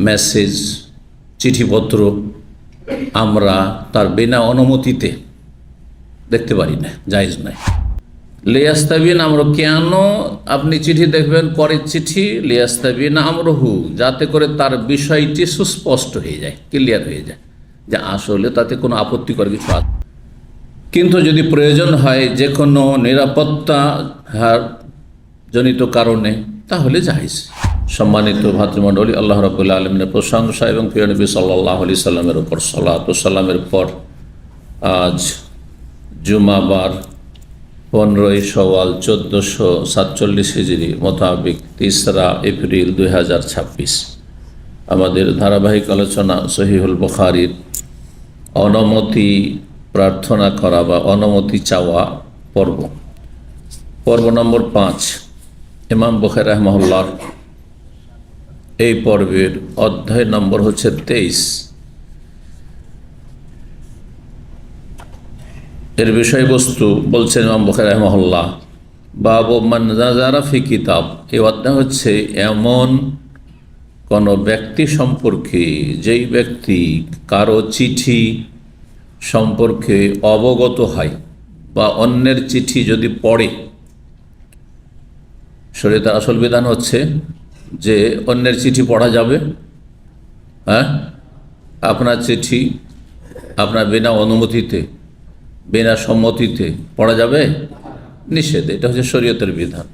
Message, চিঠিপত্র আমরা তার বিনা অনুমতিতে দেখতে পারি না, জায়েজ নাই। লিয়াস্তাবিন আমরা, কেন আপনি চিঠি দেখবেন পরের চিঠি? লিয়াস্তাবিন আমরহু, যাতে করে তার বিষয়টি সুস্পষ্ট হয়ে যায়, ক্লিয়ার হয়ে যায়, যে আসলে তাতে কোনো আপত্তিকর কিছু আছে। কিন্তু যদি প্রয়োজন হয় যে কোনো নিরাপত্তা জনিত কারণে, তাহলে জায়েজ। সম্মানিত ভাতৃমণ্ডলী, আল্লাহ রাব্বুল আলামিনের প্রশংসা এবং প্রিয় নবী সাল্লাল্লাহু আলাইহি সাল্লামের উপর সালাত ও সালামের পর আজ জুমাবার 15ই শাওয়াল 1447 হিজরি মোতাবেক 3রা এপ্রিল 2026 আমাদের ধারাবাহিক আলোচনা সহিহুল বুখারীর অনুমতি প্রার্থনা করা বা অনুমতি চাওয়া পর্ব নম্বর 5। ইমাম বুখারী রাহিমাহুল্লাহ এই পর্বের অধ্যায় নম্বর হচ্ছে 23। এর বিষয়বস্তু বলছেন ইমাম বুখারী রাহিমাহুল্লাহ, বাবু মান নাযারা ফি কিতাব। এই অধ্যায় হচ্ছে এমন কোন ব্যক্তি সম্পর্কে যেই ব্যক্তি কারো চিঠি সম্পর্কে অবগত হয় বা অন্যের চিঠি যদি পড়ে। শরীয়তের আসল বিধান হচ্ছে যে অন্যের চিঠি পড়া যাবে, হ্যাঁ, আপনার চিঠি আপনার বিনা অনুমতিতে বিনা সম্মতিতে পড়া যাবে, নিষেধ। এটা হচ্ছে শরীয়তের বিধান।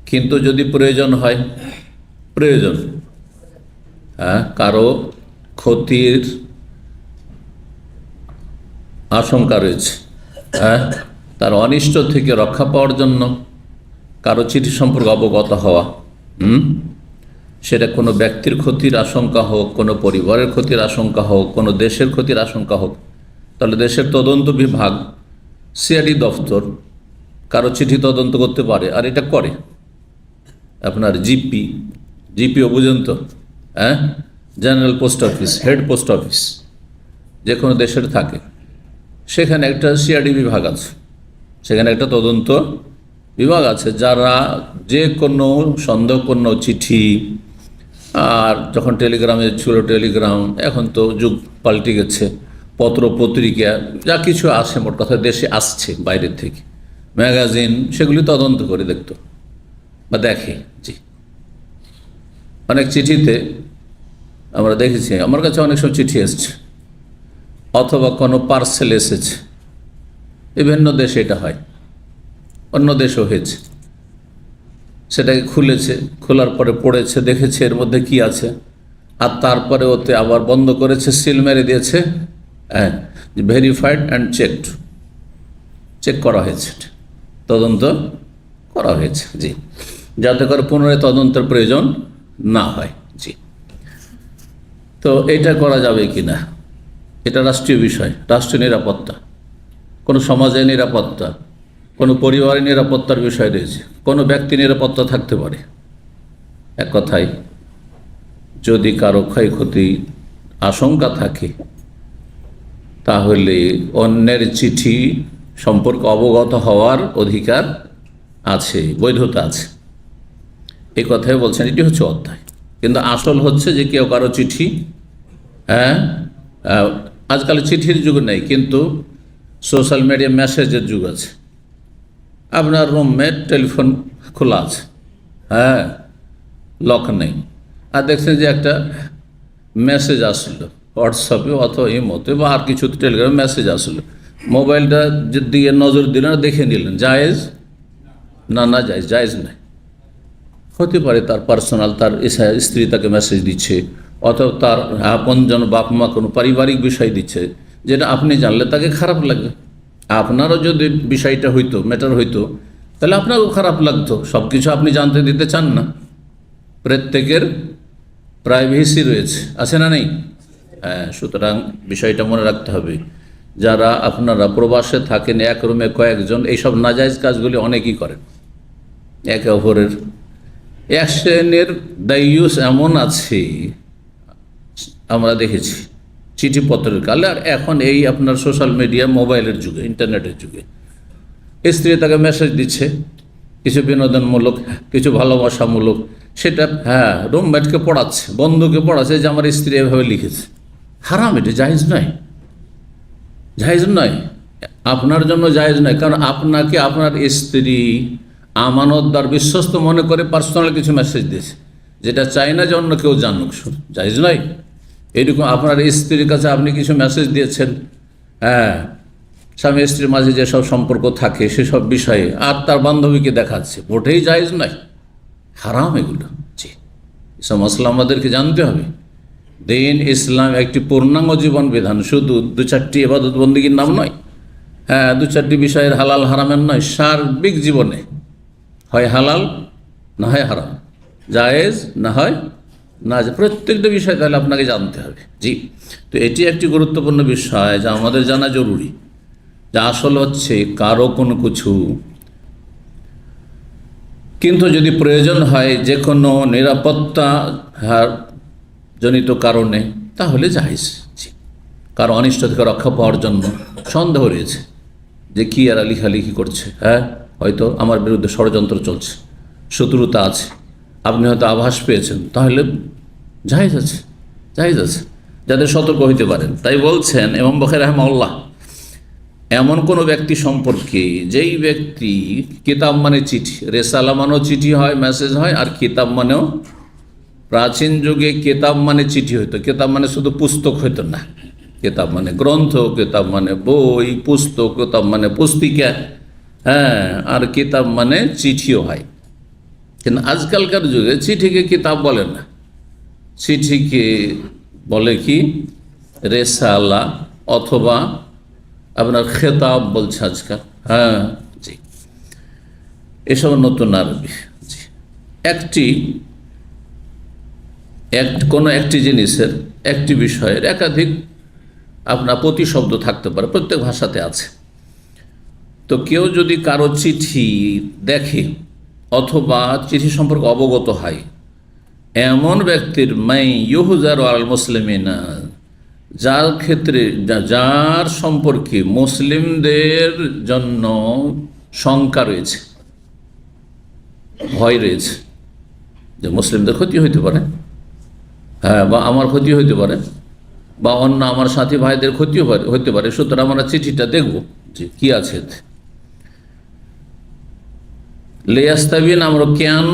কিন্তু যদি প্রয়োজন হয়, প্রয়োজন, হ্যাঁ, কারো ক্ষতির আশঙ্কা রয়েছে, হ্যাঁ, তার অনিষ্ট থেকে রক্ষা পাওয়ার জন্য কারো চিঠি সম্পর্কে অবগত হওয়া, সেটা কোনো ব্যক্তির ক্ষতির আশঙ্কা হোক, কোনো পরিবারের ক্ষতির আশঙ্কা হোক, কোনো দেশের ক্ষতির আশঙ্কা হোক, তাহলে দেশের তদন্ত বিভাগ, সিআইডি দফতর কারো চিঠি তদন্ত করতে পারে। আর এটা করে আপনার জিপিও বুঝেন তো, হ্যাঁ, general post office, head post office যে কোনো দেশের থাকে, সেখানে একটা সিআইডি বিভাগ আছে, সেখানে একটা তদন্ত বিভাগ আছে, যারা যে কোনো সন্দেহপূর্ণ চিঠি, আর যখন টেলিগ্রামে ছিল টেলিগ্রাম, এখন তো যুগ পাল্টে গেছে, পত্র পত্রিকা যা কিছু আসে, মোট কথা দেশে আসছে বাইরের থেকে, ম্যাগাজিন, সেগুলি তদন্ত করে দেখতো বা দেখে। জি, অনেক চিঠিতে আমরা দেখেছি, আমার কাছে অনেক সব চিঠি এসছে, অথবা কোনো পার্সেল এসেছে, বিভিন্ন দেশে এটা হয়, অন্য দেশও হয়েছে, সেটাকে খুলেছে, খোলার পরে পড়েছে, দেখেছে এর মধ্যে কি আছে, আর তারপরে ওতে আবার বন্ধ করেছে, সিল মেরে দিয়েছে, হ্যাঁ, ভেরিফাইড অ্যান্ড চেকড, চেক করা হয়েছে, তদন্ত করা হয়েছে। জি, যাতে করে পুনরায় তদন্তের প্রয়োজন না হয়। জি, তো এটা করা যাবে কি না, এটা রাষ্ট্রীয় বিষয়, রাষ্ট্রীয় নিরাপত্তা, কোনো সমাজের নিরাপত্তা, কোনো পরিবারের নিরাপত্তার বিষয় রয়েছে, কোনো ব্যক্তি নিরাপত্তা থাকতে পারে। এক কথায়, যদি কারো ক্ষয়ক্ষতি আশঙ্কা থাকে, তাহলে অন্যের চিঠি সম্পর্কে অবগত হওয়ার অধিকার আছে, বৈধতা আছে, এই কথাই বলছেন। এটি হচ্ছে অধ্যায়। কিন্তু আসল হচ্ছে যে কেউ কারো চিঠি, হ্যাঁ, আজকাল চিঠির যুগ নেই, কিন্তু সোশ্যাল মিডিয়া মেসেজের যুগ আছে। আপনার রুমে টেলিফোন খোলা আছে, হ্যাঁ, লক নেই, আর দেখছেন যে একটা মেসেজ আসলো হোয়াটসঅ্যাপে অথবা ইমোতে বা আর কিছু টেলিগ্রামে মেসেজ আসলো, মোবাইলটা দিয়ে নজর দিলেন, দেখে নিলেন, জায়েজ না? না জায়েজ, জায়েজ নাই। হতে পারে তার পার্সোনাল, তার স্ত্রী তাকে মেসেজ দিচ্ছে, অথবা তার আপনজন বাপ মা কোনো পারিবারিক বিষয় দিচ্ছে, যেটা আপনি জানলে তাকে খারাপ লাগবে। আপনারও যদি বিষয়টা হইতো, ম্যাটার হইতো, তাহলে আপনারও খারাপ লাগতো। সব কিছু আপনি জানতে দিতে চান না, প্রত্যেকের প্রাইভেসি রয়েছে, আছে না নেই? হ্যাঁ, সুতরাং বিষয়টা মনে রাখতে হবে। যারা আপনারা প্রবাসে থাকেন, এক রুমে কয়েকজন, এইসব নাজায়েজ কাজগুলি অনেকেই করেন, একে অপরের। এক শ্রেণীর দায়ুস এমন আছে, আমরা দেখেছি চিঠিপত্রের কালে, আর এখন এই আপনার সোশ্যাল মিডিয়া, মোবাইলের যুগে, ইন্টারনেটের যুগে, স্ত্রী তাকে মেসেজ দিচ্ছে, কিছু বিনোদনমূলক, কিছু ভালোবাসামূলক, সেটা হ্যাঁ রুমমেটকে পড়াচ্ছে, বন্ধুকে পড়াচ্ছে যে আমার স্ত্রী এভাবে লিখেছে। হারাম, এটা জায়েজ নয়, জায়েজ নয়, আপনার জন্য জায়েজ নয়। কারণ আপনাকে আপনার স্ত্রী আমানতদার বিশ্বস্ত মনে করে পার্সোনাল কিছু মেসেজ দিয়েছে, যেটা চাই না যে অন্য কেউ জানুক, জায়েজ নয়। এইরকম আপনার স্ত্রীর কাছে আপনি কিছু মেসেজ দিয়েছেন, হ্যাঁ, স্বামী স্ত্রীর মাঝে যেসব সম্পর্ক থাকে সেসব বিষয়ে, আর তার বান্ধবীকে দেখাচ্ছে, মোটেই জায়েজ নয়, হারাম এগুলো। জি, এসব মশলা আমাদেরকে জানতে হবে। দিন ইসলাম একটি পূর্ণাঙ্গ জীবন বিধান, শুধু দু চারটি ইবাদত বন্দেগীর নাম নয়, হ্যাঁ, দু চারটি বিষয়ের হালাল হারামের নয়, সার্বিক জীবনে হয় হালাল না হয় হারাম, জায়েজ না হয় না, প্রত্যেকটা বিষয় তাহলে আপনাকে জানতে হবে। জি, তো এটি একটি গুরুত্বপূর্ণ বিষয় যা আমাদের জানা জরুরি। যা আসল হচ্ছে কারো কোনো কিছু কিন্তু যদি প্রয়োজন হয় যে কোনো নিরাপত্তা জনিত কারণে, তাহলে জায়েজ। জি, কারো অনিষ্ট থেকে রক্ষা পাওয়ার জন্য সন্দেহ রয়েছে যে কি এরা লিখালিখি করছে, হ্যাঁ, হয়তো আমার বিরুদ্ধে ষড়যন্ত্র চলছে, শত্রুতা আছে, আপনি হয়তো আভাস পেয়েছেন, তাহলে জায়েজ আছে, জায়েজ আছে, যাতে সতর্ক হইতে পারেন। তাই বলছেন ইমাম বুখারী রাহিমাহুল্লাহ, এমন কোনো ব্যক্তি সম্পর্কে যেই ব্যক্তি, কিতাব মানে চিঠি, রেসালা মানেও চিঠি হয়, মেসেজ হয়, আর কিতাব মানেও, প্রাচীন যুগে কিতাব মানে চিঠি হইতো, কিতাব মানে শুধু পুস্তক হইতো না, কিতাব মানে গ্রন্থ, কিতাব মানে বই, পুস্তক, কিতাব মানে পুস্তিকা, হ্যাঁ, আর কিতাব মানে চিঠিও হয়। কিন্তু আজকালকার যুগে চিঠিকে কিতাব বলে না, চিঠিকে বলে কি রেসালা, অথবা আপনার খেতাব বলছে আজকাল, হ্যাঁ। জি, এসব নতুন আরবি। জি, কোনো একটি জিনিসের, একটি বিষয়ের একাধিক আপনার প্রতিশব্দ থাকতে পারে, প্রত্যেক ভাষাতে আছে। তো কেউ যদি কারো চিঠি দেখে অথবা চিঠি সম্পর্কে অবগত হয়, এমন ব্যক্তির মাই ইউহজারু আল মুসলিমিনা, যার ক্ষেত্রে, যার সম্পর্কে মুসলিমদের জন্য শঙ্কা রয়েছে, ভয় রয়েছে যে মুসলিমদের ক্ষতি হইতে পারে, হ্যাঁ, বা আমার ক্ষতি হইতে পারে, বা অন্য আমার সাথী ভাইদের ক্ষতিও হইতে পারে, সুতরাং আমরা চিঠিটা দেখব যে কি আছে এতে। লিয়াস্তাবিন আমরু, কেন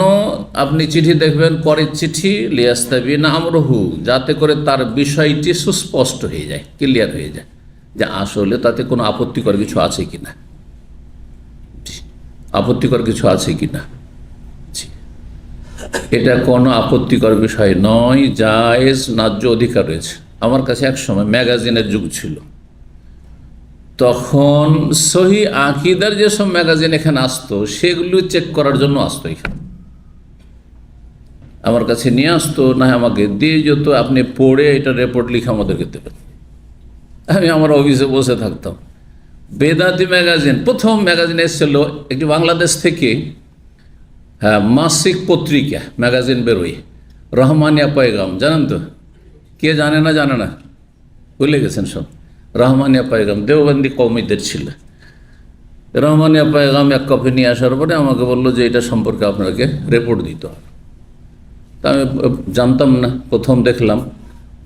আপনি চিঠি দেখবেন, পরের চিঠি, লিয়াস্তাবিন আমরহু, যাতে করে তার বিষয়টি সুস্পষ্ট হয়ে যায়, ক্লিয়ার হয়ে যায়, যে আসলে তাতে কোনো আপত্তিকর কিছু আছে কিনা, আপত্তিকর কিছু আছে কিনা। এটা কোনো আপত্তিকর বিষয় নয়, জায়েজ, ন্যায্য অধিকার রয়েছে। আমার কাছে এক সময় ম্যাগাজিনের যুগ ছিল, তখন সহি আকিদার যেসব ম্যাগাজিন এখানে আসতো সেগুলো চেক করার জন্য আসতো, এখানে আমার কাছে নিয়ে আসতো, না আমাকে দিয়ে যেত, আপনি পড়ে এটা রিপোর্ট লিখে আমাদেরকে দেবেন। আমি আমার অফিসে বসে থাকতাম। বেদাতি ম্যাগাজিন, প্রথম ম্যাগাজিন এসেছিল একটি বাংলাদেশ থেকে, হ্যাঁ, মাসিক পত্রিকা ম্যাগাজিন বেরোয়, রহমানিয়া পয়গাম, জানেন তো? কে জানে না, জানে না, ভুলে গেছেন সব। রহমানিয়া পয়গাম দেওবন্দি কওমিদের ছিল। রহমানিয়া পয়গাম এক কপি নিয়ে আসার পরে আমাকে বললো যে এটা সম্পর্কে আপনাকে রিপোর্ট দিতে হবে। তা আমি জানতাম না, প্রথম দেখলাম,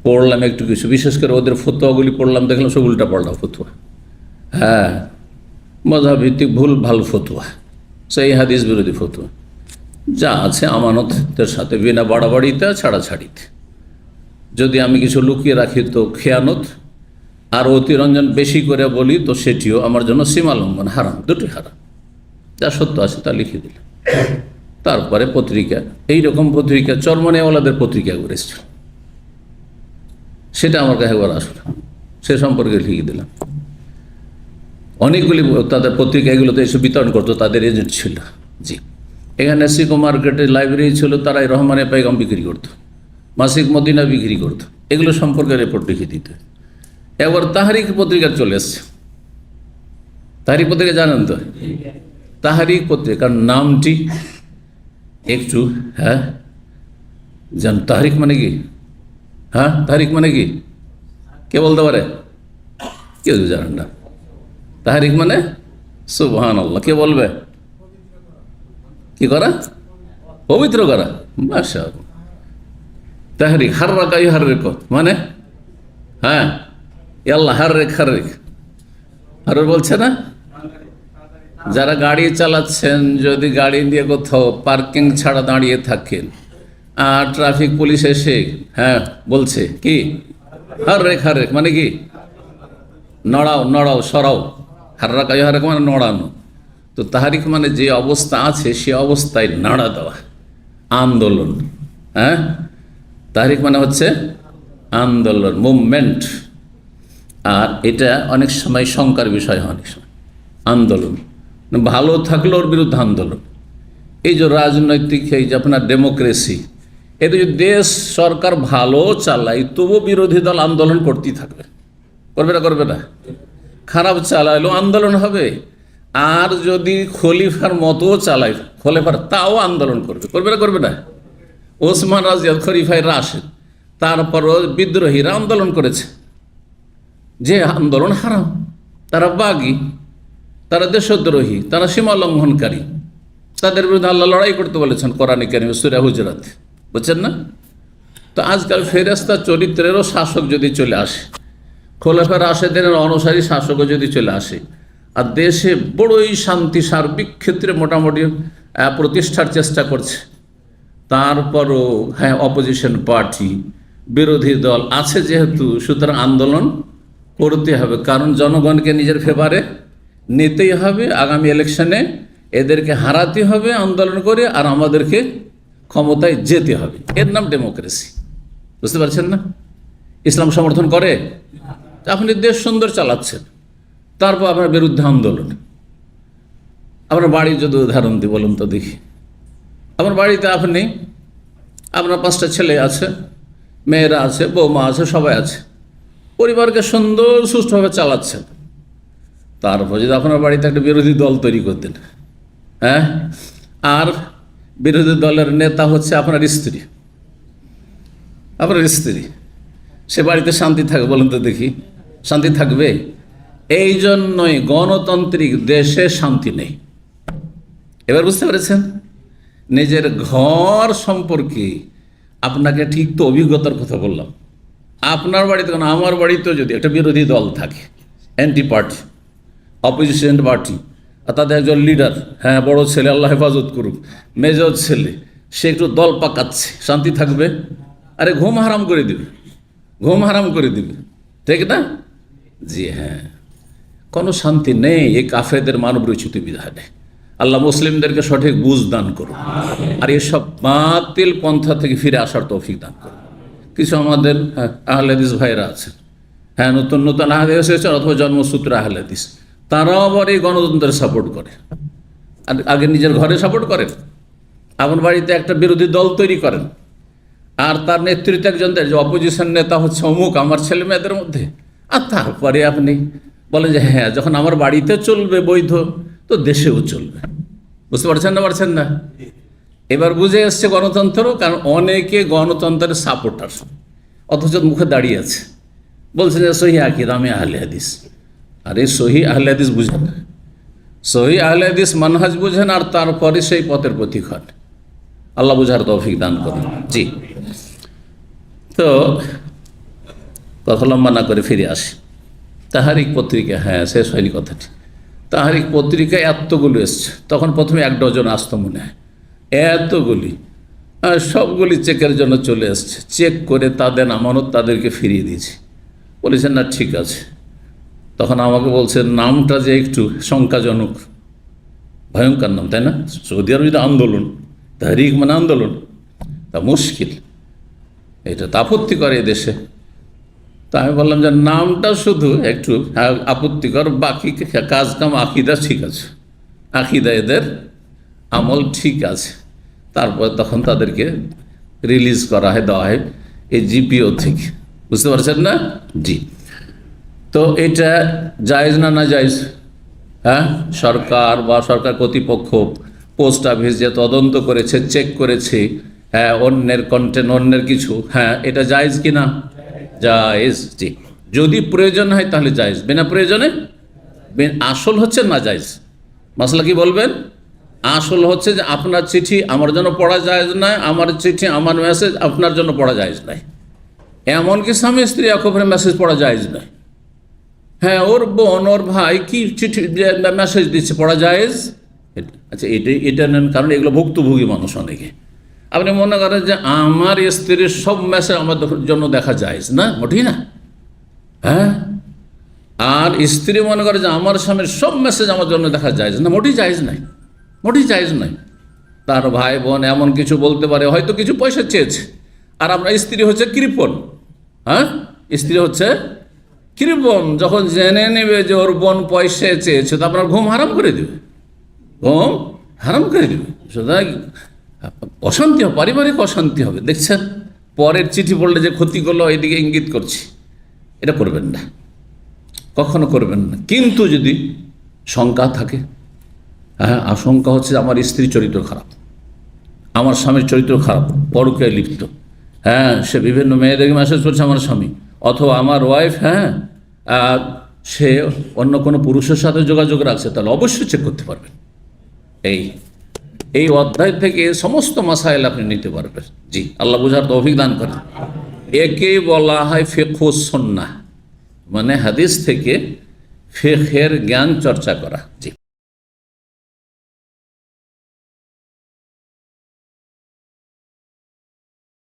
পড়লাম একটু কিছু, বিশেষ করে ওদের ফতোয়াগুলি পড়লাম, দেখলাম সব উল্টা পাল্টা ফতোয়া, হ্যাঁ, মযহাব ভিত্তিক ভুল ভাল ফতোয়া, সেই হাদিস বিরোধী ফতোয়া, যা আছে আমানতের সাথে, বিনা বাড়াবাড়িতে ছাড়াছাড়িতে। যদি আমি কিছু লুকিয়ে রাখি তো খেয়ানত, আর অতিরঞ্জন বেশি করে বলি তো সেটিও আমার জন্য সীমালঙ্ঘন, হারাম, দুটি হারাম। যা সত্য আছে তা লিখে দিল। তারপরে পত্রিকা, এইরকম পত্রিকা চরমনেওয়ালাদের পত্রিকা করে এসেছিল, সেটা আমার কাছে একবার আসলো, সে সম্পর্কে লিখে দিলাম। অনেকগুলি তাদের পত্রিকা এগুলোতে এসে বিতরণ করতো, তাদের এজেন্ট ছিল। জি, এখানে সিকো মার্কেটে লাইব্রেরি ছিল, তারাই রহমানে পেগাম বিক্রি করতো, মাসিক মদিনা বিক্রি করতো, এগুলো সম্পর্কে রিপোর্ট লিখে দিত। এবার তাহারিক পত্রিকা চলে এসছে। তাহারিক পত্রিকা জানেন তো? তাহারিক পত্রিকার নামটি একটু, হ্যাঁ, জান, তাহারিক মানে কি? হ্যাঁ, তাহারিক মানে কি কে বলতে পারে? কেউ জানেন না। তাহারিক মানে সুবহানাল্লাহ, কে বলবে? কি করা? পবিত্র করা, মাশাআল্লাহ। তাহরিক হাররাকা ইউহাররিকু মানে হ্যাঁ আল্লাহ হাররেক আর বলছে না, যারা গাড়ি চালাচ্ছেন যদি গাড়ি দিয়ে কোথাও পার্কিং ছাড়া দাঁড়িয়ে থাকেন আর ট্রাফিক পুলিশ এসে বলছে কি হাররেক মানে কি নড়াও সরাও, হাররাকা ইউহাররিকু মানে নড়ানো। তো তাহারিক মানে যে অবস্থা আছে সে অবস্থায় নাড়া দেওয়া, আন্দোলন। তাহরিক মানে হচ্ছে আন্দোলন, মুভমেন্ট। আর এটা অনেক সময় শঙ্কার বিষয় হয়, অনেক সময় আন্দোলন ভালো থাকলে ওর বিরুদ্ধে আন্দোলন। এই যে রাজনৈতিক, এই যে আপনার ডেমোক্রেসি, এতে যদি দেশ সরকার ভালো চালায় তবু বিরোধী দল আন্দোলন করতেই থাকবে, করবে না? খারাপ চালাইলেও আন্দোলন হবে। আর যদি খলিফার মতো চালায়, খলিফার তাও আন্দোলন করবে না? ওসমান রাজিয়াল খলিফায় রাশেদ, তারপরও বিদ্রোহীরা আন্দোলন করেছে, যে আন্দোলন হারাম, তারা বাগী, তারা দেশদ্রোহী, তারা সীমা লঙ্ঘনকারী, তাদের বিরুদ্ধে আল্লাহ লড়াই করতে বলেছেন কোরআনে কারিমে সূরা হুজুরাত, বুঝছেন না? তো আজকাল ফেরেশতা চরিত্রেরও শাসক যদি চলে আসে, খোলাফায়ে রাশেদের অনুসারী শাসকও যদি চলে আসে, আর দেশে বড়ই শান্তি সার্বিক ক্ষেত্রে মোটামুটি প্রতিষ্ঠার চেষ্টা করছে, তারপরও অপোজিশন পার্টি, বিরোধী দল আছে যেহেতু, সুতরাং আন্দোলন করতে হবে। কারণ জনগণকে নিজের ফেভারে নিতেই হবে, আগামী ইলেকশনে এদেরকে হারাতে হবে আন্দোলন করে, আর আমাদেরকে ক্ষমতায় যেতে হবে। এর নাম ডেমোক্রেসি, বুঝতে পারছেন না? ইসলাম সমর্থন করে? আপনি দেশ সুন্দর চালাচ্ছেন, তারপর আপনার বিরুদ্ধে আন্দোলন। আপনার বাড়ির যদি উদাহরণ দিই, বলুন তো দেখি। আপনার বাড়িতে আপনার 5টা ছেলে আছে, মেয়েরা আছে, বৌমা আছে, সবাই আছে, পরিবারকে সুন্দর সুষ্ঠুভাবে চালাচ্ছেন। তারপর যদি আপনার বাড়িতে একটা বিরোধী দল তৈরি করতেন, আর বিরোধী দলের নেতা হচ্ছে আপনার স্ত্রী, সে বাড়িতে শান্তি থাকবে? বলুন তো দেখি, শান্তি থাকবে? এই জন্যই গণতান্ত্রিক দেশে শান্তি নেই। এবার বুঝতে পেরেছেন? নিজের ঘর সম্পর্কে আপনাকে ঠিক তো অভিজ্ঞতার কথা বললাম। আপনার বাড়িতে, কারণ আমার বাড়িতেও যদি একটা বিরোধী দল থাকে, অ্যান্টি পার্টি, অপোজিশন পার্টি, আর তাদের একজন লিডার, বড় ছেলে, আল্লাহ হেফাজত করুক, মেজর ছেলে, সে একটু দল পাকাচ্ছে, শান্তি থাকবে? আরে ঘুম হারাম করে দিবে, ঠিক না? জি হ্যাঁ, কোনো শান্তি নেই এই কাফেরদের মানব রচিত বিধানে। আল্লাহ মুসলিমদেরকে সঠিক বুঝ দান করুন, আর এসব বাতিল পন্থা থেকে ফিরে আসার তৌফিক দান করুন। কিছু আমাদের আহলে হাদিস ভাইরা আছে, নতুন আহলে হাদিস এসেছে, অথবা জন্মসূত্রে আহলে হাদিস, তারাও আবার এই গণতন্ত্রের সাপোর্ট করে। আর আগে নিজের ঘরে সাপোর্ট করেন, আপনার বাড়িতে একটা বিরোধী দল তৈরি করেন, আর তার নেতৃত্বে একজন যে অপোজিশন নেতা হচ্ছে অমুক আমার ছেলে মেয়েদের মধ্যে, আর তারপরে আপনি বলেন যে যখন আমার বাড়িতে চলবে বৈধ, তো দেশেও চলবে। বুঝতে পারছেন না? এবার বুঝে এসছে গণতন্ত্র, কারণ অনেকে গণতন্ত্রের সাপোর্টার, অথচ মুখে দাঁড়িয়ে আছে, বলছে যে সহি আকিদা, আমি আহলে হাদিস। আরে সহি আহলে হাদিস বুঝেন, সহি আহলে হাদিস মানহাজ বুঝেন, আর তারপরে সেই পথের পথিক হন। আল্লাহ বুঝার তৌফিক দান করুন। জি, তো কথা লম্বা না করে ফিরে আসি। তাহারিক পত্রিকা, শেষ হয়নি কথাটি। তাহারিক পত্রিকায় এতগুলো এসছে, তখন প্রথমে 1 ডজন আসতো মনে হয়, এতগুলি, আর সবগুলি চেকের জন্য চলে এসছে। চেক করে তাদের আমানত তাদেরকে ফিরিয়ে দিয়েছি। বলেছেন না ঠিক আছে। তখন আমাকে বলছেন নামটা যে একটু শঙ্কাজনক, ভয়ঙ্কর নাম, তাই না? সৌদি আরব যেটা আন্দোলন, তাহরিক মানে আন্দোলন, তা মুশকিল, এটা তো আপত্তি করে এদেশে। তা আমি বললাম যে নামটা শুধু একটু আপত্তিকর, বাকি কাজ কাম আকিদা ঠিক আছে, আকিদা এদের আমল ঠিক আছে। তারপর তখন তাদেরকে রিলিজ করা হয়, দেওয়া হয় এই জিপিও থেকে। বুঝতে পারছেন না? জি। তো এটা জায়েজ না জায়েজ? সরকার বা সরকার কর্তৃপক্ষ, পোস্ট অফিস যে তদন্ত করেছে, চেক করেছে, অন্যের কন্টেন্ট, অন্যের কিছু, এটা জায়েজ কি না? জায়েজ। জি, যদি প্রয়োজন হয় তাহলে জায়েজ, বিনা প্রয়োজনে আসল হচ্ছে না জায়েজ। মাসলা কি বলবেন? আসল হচ্ছে যে আপনার চিঠি আমার জন্য পড়া যায় না, আমার চিঠি আমার মেসেজ আপনার জন্য পড়া যায় নাই। এমনকি স্বামী স্ত্রী একবারে মেসেজ পড়া যায় না। হ্যাঁ, ওর বোন ওর ভাই কি চিঠি মেসেজ দিচ্ছে, পড়া জায়েজ। আচ্ছা, এটা নেন, কারণ এগুলো ভুক্তভোগী মানুষ অনেকে। আপনি মনে করেন যে আমার স্ত্রীর সব মেসেজ আমার জন্য দেখা যায় না, মোটেই না। হ্যাঁ, আর স্ত্রী মনে করে যে আমার স্বামীর সব মেসেজ আমার জন্য দেখা যায় না, মোটেই জায়েজ নাই, মোটেই জায়েজ নাই। তার ভাই বোন এমন কিছু বলতে পারে, হয়তো কিছু পয়সা চেয়েছে, আর আমরা স্ত্রী হচ্ছে কৃপণ। হ্যাঁ, স্ত্রী হচ্ছে কৃপণ। যখন জেনে নেবে যে ওর বোন পয়সা চেয়েছে, তো আপনার ঘুম হারাম করে দেবে, ঘুম হারাম করে দেবে। সুতরাং অশান্তি হবে, পারিবারিক অশান্তি হবে। দেখছেন, পরের চিঠি পড়লে যে ক্ষতি করলো এদিকে ইঙ্গিত করছি, এটা করবেন না, কখনো করবেন না। কিন্তু যদি শঙ্কা থাকে, হ্যাঁ, আশঙ্কা হচ্ছে আমার স্ত্রীর চরিত্র খারাপ, আমার স্বামীর চরিত্র খারাপ, পরকীয়ায় লিপ্ত, হ্যাঁ, সে বিভিন্ন মেয়েদেরকে মেসেজ করছে আমার স্বামী, অথবা আমার ওয়াইফ, হ্যাঁ, সে অন্য কোনো পুরুষের সাথে যোগাযোগ রাখছে, তাহলে অবশ্যই চেক করতে পারবেন। এই অধ্যায় থেকে সমস্ত মাসাইল আপনি নিতে পারবেন। জি, আল্লাহ বুঝার তৌফিক দান করেন। একেই বলা হয় ফিকহুস সুন্নাহ, মানে হাদিস থেকে ফিকহের জ্ঞান চর্চা করা। জি।